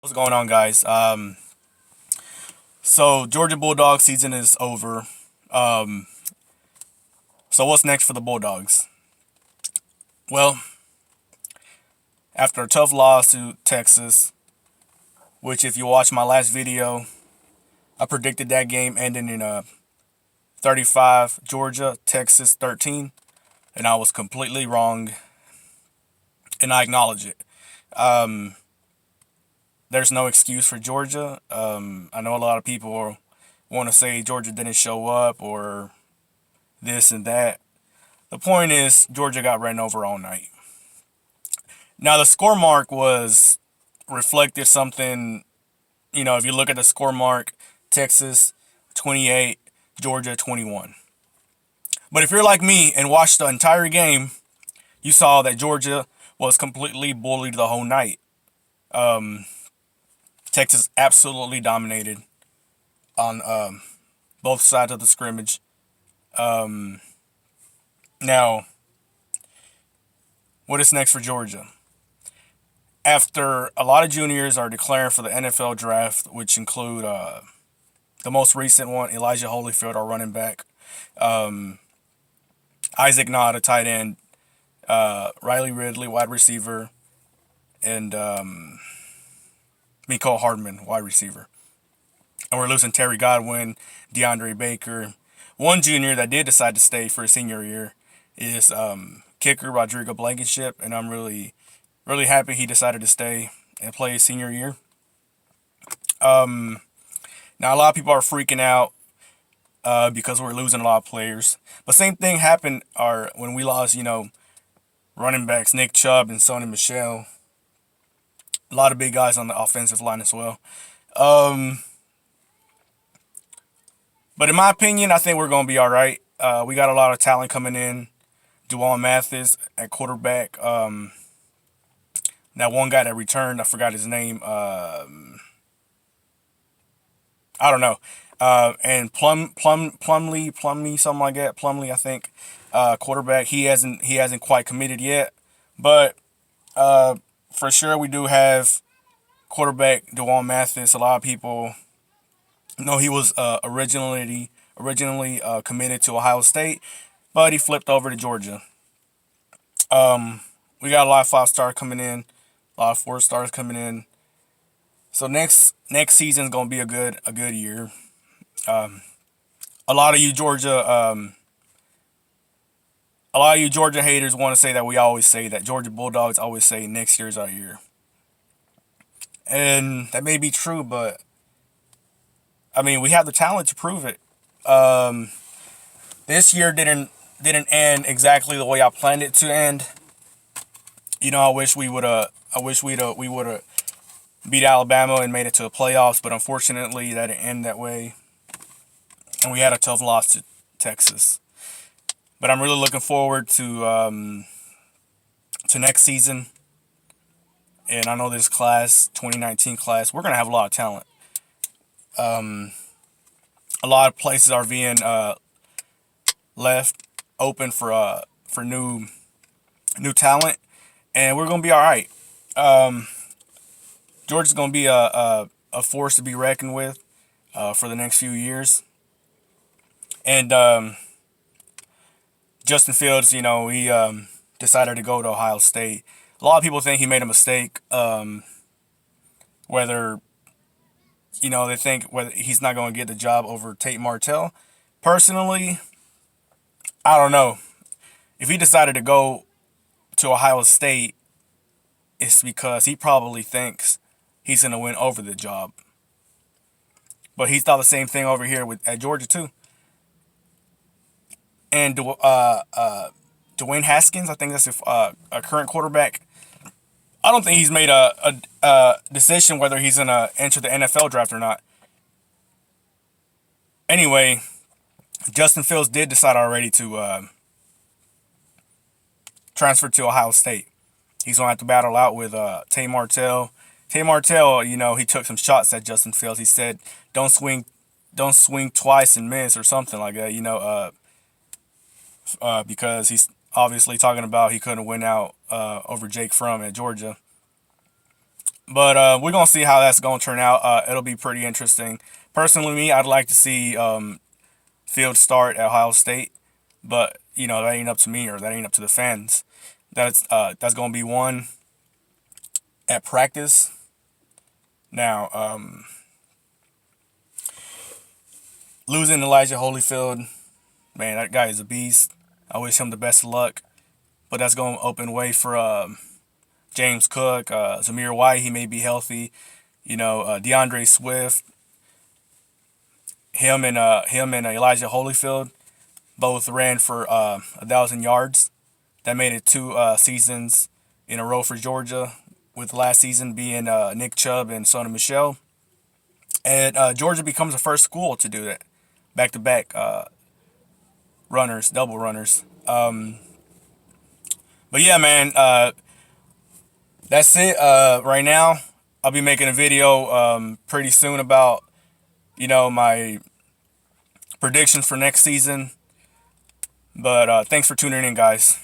What's going on, guys? So Georgia Bulldogs season is over. Um, so what's next for the Bulldogs? Well, after a tough loss to Texas, which if you watch my last video, I predicted that game ending in 35 Georgia, Texas 13, and I was completely wrong, and I acknowledge it. Um, there's no excuse for Georgia. I know a lot of people want to say Georgia didn't show up or this and that. The point is, Georgia got ran over all night. Now, the score mark was reflected something, if you look at the score mark, Texas 28, Georgia 21. But if you're like me and watched the entire game, you saw that Georgia was completely bullied the whole night. Um, Texas absolutely dominated on both sides of the scrimmage. Um, now, what is next for Georgia? After a lot of juniors are declaring for the NFL draft, which include the most recent one, Elijah Holyfield, our running back, um, Isaac Nod, a tight end, Riley Ridley, wide receiver, and Mecole Hardman, wide receiver. And we're losing Terry Godwin, DeAndre Baker. One junior that did decide to stay for his senior year is kicker Rodrigo Blankenship, and I'm really happy he decided to stay and play his senior year. Um, Now a lot of people are freaking out because we're losing a lot of players. But same thing happened when we lost, running backs Nick Chubb and Sony Michel. A lot of big guys on the offensive line as well. Um, but in my opinion, I think we're going to be all right. We got a lot of talent coming in. Dwan Mathis at quarterback. That one guy that returned, I forgot his name. I don't know. And Plumlee, something like that. Plumlee, I think, quarterback. He hasn't quite committed yet, but uh, for sure we do have quarterback Dwan Mathis. A lot of people know he was originally committed to Ohio State, but he flipped over to Georgia. Um, we got a lot of 5 stars coming in, a lot of 4 stars coming in. So next season is gonna be a good year. Um, a lot of you Georgia a lot of you Georgia haters want to say that we always say that Georgia Bulldogs always say next year's our year, and that may be true, but I mean we have the talent to prove it. Um, this year didn't end exactly the way I planned it to end. I wish we would have. I wish we would have beat Alabama and made it to the playoffs, but unfortunately that didn't end that way, and we had a tough loss to Texas. But I'm really looking forward to next season, and I know this class, 2019 class, we're gonna have a lot of talent. Um, a lot of places are being left open for new talent, and we're gonna be all right. Um, Georgia's gonna be a force to be reckoned with for the next few years, and Justin Fields, he decided to go to Ohio State. A lot of people think he made a mistake. Whether they think whether he's not going to get the job over Tate Martell. Personally, I don't know. If he decided to go to Ohio State, it's because he probably thinks he's going to win over the job. But he thought the same thing over here at Georgia too. And Dwayne Haskins, I think that's a current quarterback. I don't think he's made a decision whether he's going to enter the NFL draft or not. Anyway, Justin Fields did decide already to transfer to Ohio State. He's going to have to battle out with Tay Martell. Tay Martell, he took some shots at Justin Fields. He said, don't swing twice and miss," or something like that. Because he's obviously talking about he couldn't win out over Jake Fromm at Georgia. But we're gonna see how that's gonna turn out. It'll be pretty interesting. Personally, me, I'd like to see Field start at Ohio State, but you know that ain't up to me or that ain't up to the fans. That's gonna be one at practice. Now, losing Elijah Holyfield, man, that guy is a beast. I wish him the best of luck. But that's going to open way for James Cook, Zamir White. He may be healthy. You know, DeAndre Swift, him and Elijah Holyfield both ran for 1,000 yards. That made it two seasons in a row for Georgia, with last season being Nick Chubb and Sonny Michel. And Georgia becomes the first school to do that, back to back runners, double runners. But yeah, man, that's it. Right now, I'll be making a video pretty soon about my predictions for next season. But thanks for tuning in, guys.